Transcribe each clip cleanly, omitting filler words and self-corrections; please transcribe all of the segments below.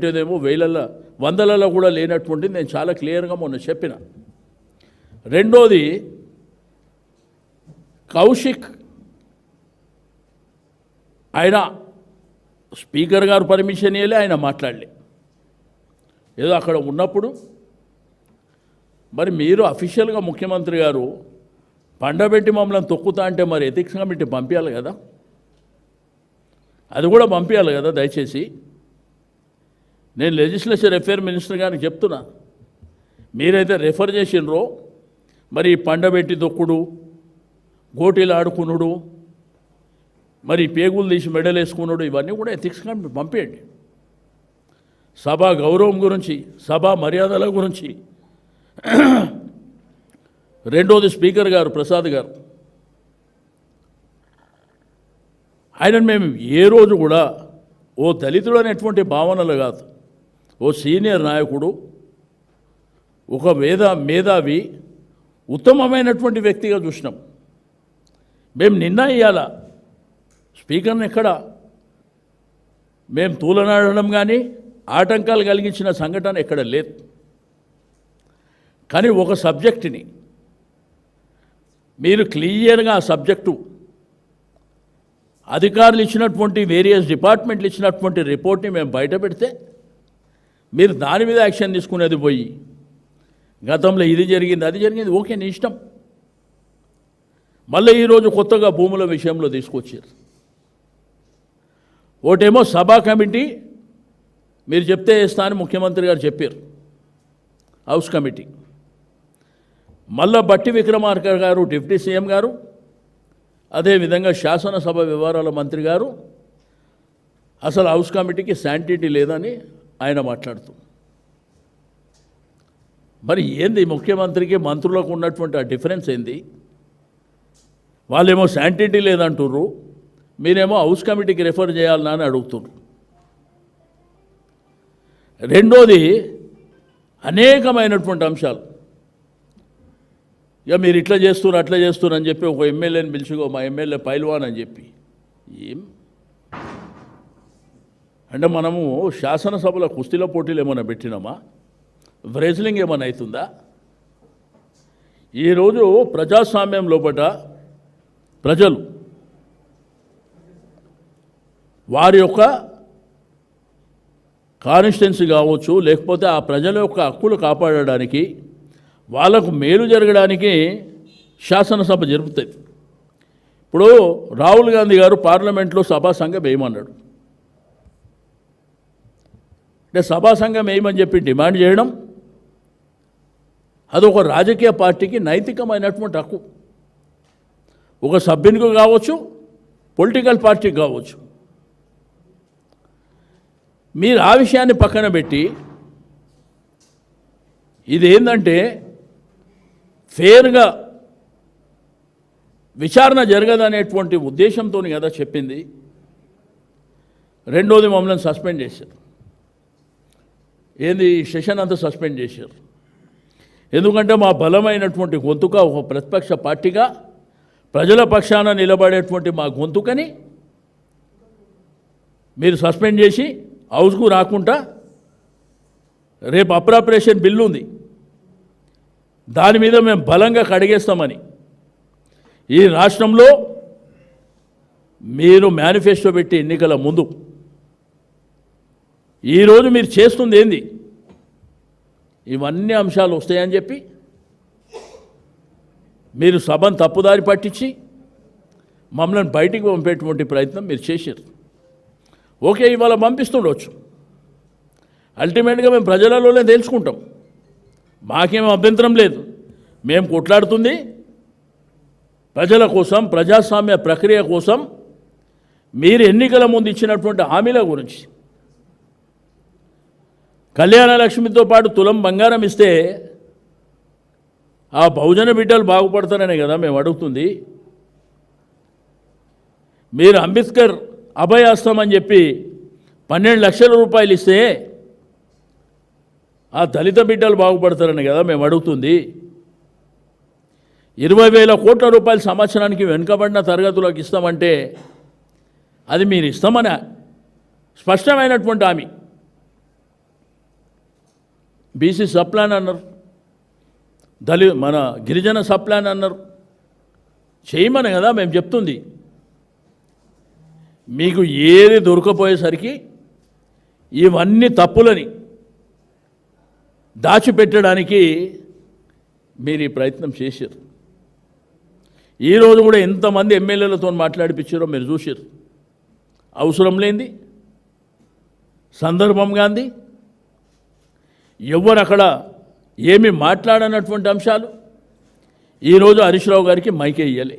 ఏదేమో వేలల్లో వందలలో కూడా లేనటువంటిది నేను చాలా క్లియర్గా మొన్న చెప్పిన. రెండోది కౌశిక్ ఆయన స్పీకర్ గారు పర్మిషన్ ఇవ్వలే, ఆయన మాట్లాడలే. ఏదో అక్కడ ఉన్నప్పుడు మరి మీరు అఫీషియల్గా ముఖ్యమంత్రి గారు పండబెట్టి మమ్మల్ని తొక్కుతా అంటే మరి ఎథిక్స్ కమిటీ పంపించాలి కదా, అది కూడా పంపించాలి కదా. దయచేసి నేను లెజిస్లేచర్ అఫేర్ మినిస్టర్ గారికి చెప్తున్నా, మీరైతే రెఫర్ చేసినరో మరి పండబెట్టి తొక్కుడు, గోటీలు ఆడుకునుడు, మరి పేగులు తీసి మెడలు వేసుకున్నాడు, ఇవన్నీ కూడా ఎథిక్స్ కమిటీ పంపేయండి. సభా గౌరవం గురించి, సభా మర్యాదల గురించి. రెండోది స్పీకర్ గారు ప్రసాద్ గారు, ఆయనను మేము ఏ రోజు కూడా ఓ దళితుడు అనేటువంటి భావనలు కాదు, ఓ సీనియర్ నాయకుడు, ఒక మేధావి, ఉత్తమమైనటువంటి వ్యక్తిగా చూసినాం. మేము నిన్న ఇయ్యాల స్పీకర్ని ఎక్కడ మేము తూలనాడడం కానీ ఆటంకాలు కలిగించిన సంఘటన ఎక్కడ లేదు. కానీ ఒక సబ్జెక్టుని మీరు క్లియర్గా ఆ సబ్జెక్టు అధికారులు ఇచ్చినటువంటి వేరియస్ డిపార్ట్మెంట్లు ఇచ్చినటువంటి రిపోర్ట్ని మేము బయట పెడితే మీరు దాని మీద యాక్షన్ తీసుకునేది పోయి గతంలో ఇది జరిగింది అది జరిగింది, ఓకే నీ ఇష్టం. మళ్ళీ ఈరోజు కొత్తగా భూముల విషయంలో తీసుకొచ్చారు. ఒకటేమో సభా కమిటీ మీరు చెప్తే వేస్తా అని ముఖ్యమంత్రి గారు చెప్పారు, హౌస్ కమిటీ. మళ్ళా బట్టి విక్రమార్క గారు డిప్యూటీ సీఎం గారు, అదేవిధంగా శాసనసభ వ్యవహారాల మంత్రి గారు అసలు హౌస్ కమిటీకి శాంటిటీ లేదని ఆయన మాట్లాడుతూ, మరి ఏంది ముఖ్యమంత్రికి మంత్రులకు ఉన్నటువంటి ఆ డిఫరెన్స్ ఏంది? వాళ్ళేమో శాంటిటీ లేదంటుర్రు, మీరేమో హౌస్ కమిటీకి రెఫర్ చేయాలన్నా అని అడుగుతున్నారు. రెండోది అనేకమైనటువంటి అంశాలు, ఇక మీరు ఇట్లా చేస్తున్నారు అట్లా చేస్తున్నారు అని చెప్పి ఒక ఎమ్మెల్యేని పిలిచిగో మా ఎమ్మెల్యే పైల్వాన్ అని చెప్పి, ఏం అంటే మనము శాసనసభలో కుస్తీల పోటీలు ఏమైనా పెట్టినామా? వ్రెజ్లింగ్ ఏమైనా అవుతుందా? ఈరోజు ప్రజాస్వామ్యం లోపల ప్రజలు వారి యొక్క కాన్స్టిట్యున్సీ కావచ్చు, లేకపోతే ఆ ప్రజల యొక్క హక్కులు కాపాడడానికి, వాళ్ళకు మేలు జరగడానికి శాసనసభ జరుపుతుంది. ఇప్పుడు రాహుల్ గాంధీ గారు పార్లమెంట్లో సభా సంఘం వేయమన్నాడు. అంటే సభా సంఘం వేయమని చెప్పి డిమాండ్ చేయడం అదొక రాజకీయ పార్టీకి నైతికమైనటువంటి హక్కు. ఒక సభ్యునికి కావచ్చు, పొలిటికల్ పార్టీకి కావచ్చు. మీరు ఆ విషయాన్ని పక్కన పెట్టి ఇదేంటంటే ఫేర్గా విచారణ జరగదనేటువంటి ఉద్దేశంతో కదా చెప్పింది. రెండోది మమ్మల్ని సస్పెండ్ చేశారు. ఏంది సెషన్ అంతా సస్పెండ్ చేశారు. ఎందుకంటే మా బలమైనటువంటి గొంతుక ఒక ప్రతిపక్ష పార్టీగా ప్రజల పక్షాన నిలబడేటువంటి మా గొంతుకని మీరు సస్పెండ్ చేసి హౌస్కు రాకుండా, రేపు అప్రాప్రియేషన్ బిల్లు ఉంది, దాని మీద మేము బలంగా కడిగేస్తామని ఈ రాష్ట్రంలో మీరు మేనిఫెస్టో పెట్టి ఎన్నికల ముందు ఈరోజు మీరు చేస్తుంది ఏంది? ఇవన్నీ అంశాలు వస్తాయని చెప్పి మీరు సభను తప్పుదారి పట్టించి మమ్మల్ని బయటికి పంపేటువంటి ప్రయత్నం మీరు చేశారు. ఓకే, ఇవాళ పంపిస్తుండవచ్చు, అల్టిమేట్గా మేము ప్రజలలోనే తెలుసుకుంటాం, మాకేం అభ్యంతరం లేదు. మేము కొట్లాడుతుంది ప్రజల కోసం, ప్రజాస్వామ్య ప్రక్రియ కోసం, మీరు ఎన్నికల ముందు ఇచ్చినటువంటి హామీల గురించి. కళ్యాణ లక్ష్మితో పాటు తులం బంగారం ఇస్తే ఆ బహుజన బిడ్డలు బాగుపడతారనే కదా మేము అడుగుతుంది. మీరు అంబేద్కర్ అభయాస్తం అని చెప్పి 12 లక్షల రూపాయలు ఇస్తే ఆ దళిత బిడ్డలు బాగుపడతారని కదా మేము అడుగుతుంది. 20,000 కోట్ల రూపాయలు సంవత్సరానికి వెనుకబడిన తరగతులకు ఇస్తామంటే అది మీరు ఇస్తామని స్పష్టమైనటువంటి హామీ. బీసీ సబ్ ప్లాన్ అన్నారు, మన గిరిజన సబ్ ప్లాన్ అన్నారు. చేయమని కదా మేము చెప్తుంది. మీకు ఏది దొరకపోయేసరికి ఇవన్నీ తప్పులని దాచిపెట్టడానికి మీరు ఈ ప్రయత్నం చేశారు. ఈరోజు కూడా ఎంతమంది ఎమ్మెల్యేలతో మాట్లాడిపించారో మీరు చూశారు. అవసరం లేనిది, సందర్భం గాంధీ, ఎవరు అక్కడ ఏమి మాట్లాడనటువంటి అంశాలు ఈరోజు హరీష్ రావు గారికి మైకే ఇయ్యలే,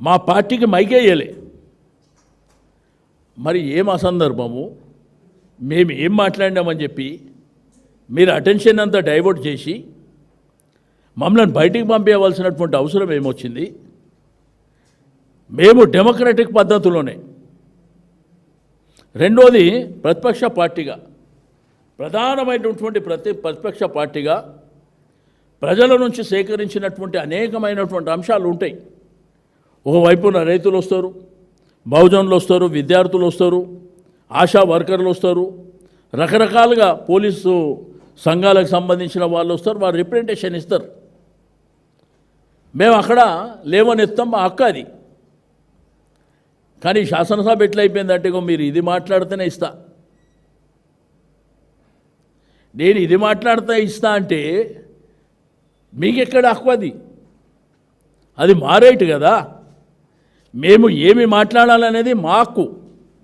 మా పార్టీకి మైకే ఇయ్యలే. మరి ఏం అసందర్భము, మేము ఏం మాట్లాడినామని చెప్పి మీరు అటెన్షన్ అంతా డైవర్ట్ చేసి మమ్మల్ని బయటికి పంపించవలసినటువంటి అవసరం ఏమొచ్చింది? మేము డెమోక్రటిక్ పద్ధతిలోనే, రెండోది ప్రతిపక్ష పార్టీగా, ప్రధానమైనటువంటి ప్రతిపక్ష పార్టీగా ప్రజల నుంచి సేకరించినటువంటి అనేకమైనటువంటి అంశాలు ఉంటాయి. ఒకవైపున రైతులు వస్తారు, బహుజనులు వస్తారు, విద్యార్థులు వస్తారు, ఆశా వర్కర్లు వస్తారు, రకరకాలుగా పోలీసు సంఘాలకు సంబంధించిన వాళ్ళు వస్తారు, వారు రిప్రజెంటేషన్ ఇస్తారు. మేము అక్కడ లేవనెత్తాం, మా హక్కు అది. కానీ శాసనసభ ఎట్లయిపోయిందంటే మీరు ఇది మాట్లాడితేనే ఇస్తా, నేను ఇది మాట్లాడితే ఇస్తా అంటే మీకెక్కడ హక్కు? అది మా రైట్ కదా. మేము ఏమి మాట్లాడాలనేది మా హక్కు,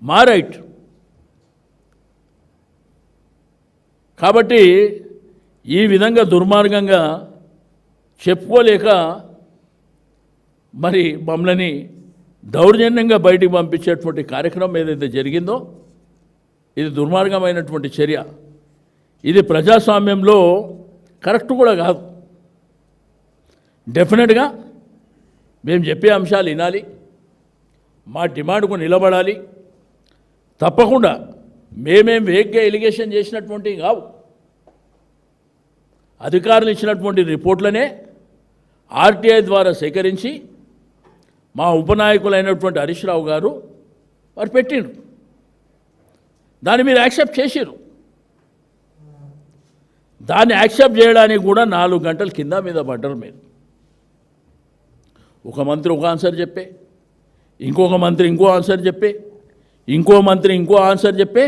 మా రైట్. కాబట్టి ఈ విధంగా దుర్మార్గంగా చెప్పుకోలేక మరి మమ్మల్ని దౌర్జన్యంగా బయటికి పంపించేటువంటి కార్యక్రమం ఏదైతే జరిగిందో ఇది దుర్మార్గమైనటువంటి చర్య. ఇది ప్రజాస్వామ్యంలో కరెక్ట్ కూడా కాదు. డెఫినెట్గా మేము చెప్పే అంశాలు వినాలి, మా డిమాండ్కు నిలబడాలి. తప్పకుండా మేమేం వేగ్గా ఎలిగేషన్ చేసినటువంటివి కావు. అధికారులు ఇచ్చినటువంటి రిపోర్ట్లనే ఆర్టీఐ ద్వారా సేకరించి మా ఉపనాయకులైనటువంటి హరీష్ రావు గారు వారు పెట్టిండ్రు. దాన్ని మీరు యాక్సెప్ట్ చేసిర్రు. దాన్ని యాక్సెప్ట్ చేయడానికి కూడా 4 గంటల కింద మీద పడ్డారు మీరు. ఒక మంత్రి ఒక ఆన్సర్ చెప్పే, ఇంకొక మంత్రి ఇంకో ఆన్సర్ చెప్పే, ఇంకో మంత్రి ఇంకో ఆన్సర్ చెప్పే,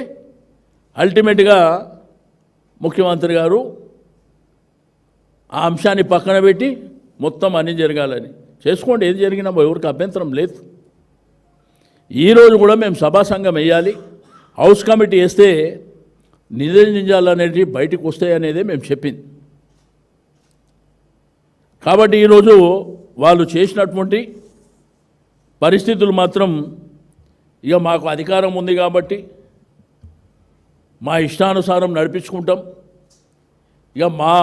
అల్టిమేట్గా ముఖ్యమంత్రి గారు ఆ అంశాన్ని పక్కన పెట్టి మొత్తం అన్నీ జరగాలని చేసుకోండి, ఏది జరిగినా ఎవరికి అభ్యంతరం లేదు. ఈరోజు కూడా మేము సభా సంఘం వేయాలి, హౌస్ కమిటీ వేస్తే నిజ నిజాలు అనేవి బయటకు వస్తాయి అనేదే మేము చెప్పింది. కాబట్టి ఈరోజు వాళ్ళు చేసినటువంటి పరిస్థితులు మాత్రం ఇక మాకు అధికారం ఉంది కాబట్టి మా ఇష్టానుసారం నడిపించుకుంటాం, ఇక మా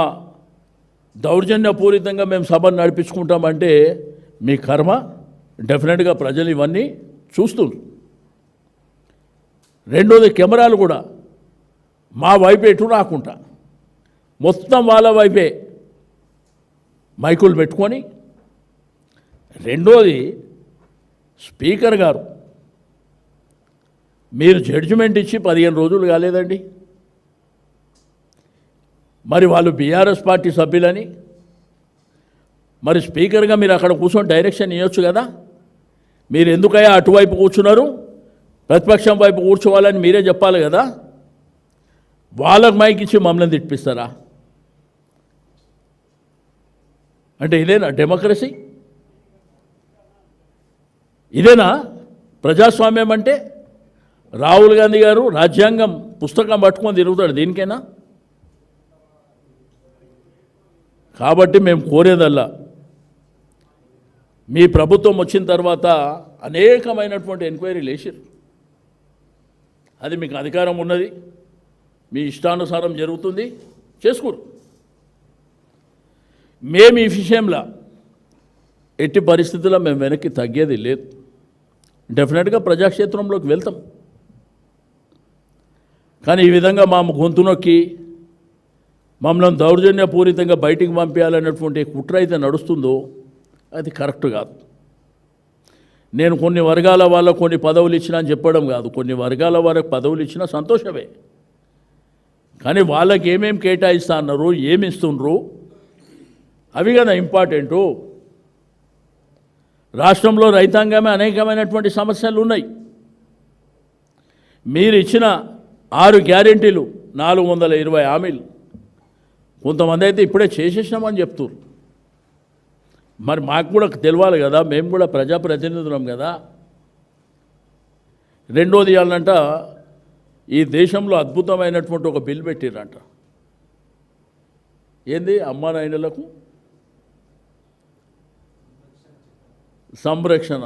దౌర్జన్యపూరితంగా మేము సభను నడిపించుకుంటామంటే మీ కర్మ. డెఫినెట్గా ప్రజలు ఇవన్నీ చూస్తున్నారు. రెండోది కెమెరాలు కూడా మా వైపు ఎటు రాకుండా మొత్తం వాళ్ళ వైపే మైకులు పెట్టుకొని, రెండోది స్పీకర్ గారు మీరు జడ్జిమెంట్ ఇచ్చి 15 రోజులు కాలేదండి. మరి వాళ్ళు బీఆర్ఎస్ పార్టీ సభ్యులని మరి స్పీకర్గా మీరు అక్కడ కూర్చొని డైరెక్షన్ ఇవ్వచ్చు కదా. మీరు ఎందుకయ్యా అటువైపు కూర్చున్నారు, ప్రతిపక్షం వైపు కూర్చోవాలని మీరే చెప్పాలి కదా. వాళ్ళకు మైక్ ఇచ్చి మమ్మల్ని తిప్పిస్తారా? అంటే ఇదేనా డెమోక్రసీ? ఇదేనా ప్రజాస్వామ్యం అంటే? రాహుల్ గాంధీ గారు రాజ్యాంగం పుస్తకం పట్టుకొని తిరుగుతాడు దీనికైనా? కాబట్టి మేము కోరేదల్లా మీ ప్రభుత్వం వచ్చిన తర్వాత అనేకమైనటువంటి ఎంక్వైరీలు వేసారు. అది మీకు అధికారం ఉన్నది, మీ ఇష్టానుసారం జరుగుతుంది, చేసుకోరు. మేము ఈ విషయంలో ఎట్టి పరిస్థితుల్లో మేము వెనక్కి తగ్గేది లేదు. డెఫినెట్గా ప్రజాక్షేత్రంలోకి వెళ్తాం. కానీ ఈ విధంగా మా గొంతు నొక్కి మమ్మల్ని దౌర్జన్యపూరితంగా బయటికి పంపించాలనేటువంటి కుట్ర అయితే నడుస్తుందో అది కరెక్ట్ కాదు. నేను కొన్ని వర్గాల వాళ్ళకు కొన్ని పదవులు ఇచ్చినా అని చెప్పడం కాదు. కొన్ని వర్గాల వారికి పదవులు ఇచ్చినా సంతోషమే. కానీ వాళ్ళకి ఏమేమి కేటాయిస్తా అన్నారు, ఏమి ఇస్తుండ్రు, అవి కదా ఇంపార్టెంటు. రాష్ట్రంలో రైతాంగమే అనేకమైనటువంటి సమస్యలు ఉన్నాయి. మీరు ఇచ్చిన 6 గ్యారెంటీలు, 420 హామీలు, కొంతమంది అయితే ఇప్పుడే చేసేసినామని చెప్తున్నారు. మరి మాకు కూడా తెలియాలి కదా, మేము కూడా ప్రజాప్రతినిధులం కదా. రెండోది ఇవ్వాలంట, ఈ దేశంలో అద్భుతమైనటువంటి ఒక బిల్ పెట్టిరంట. ఏంది? అమ్మా నాయనలకు సంరక్షణ.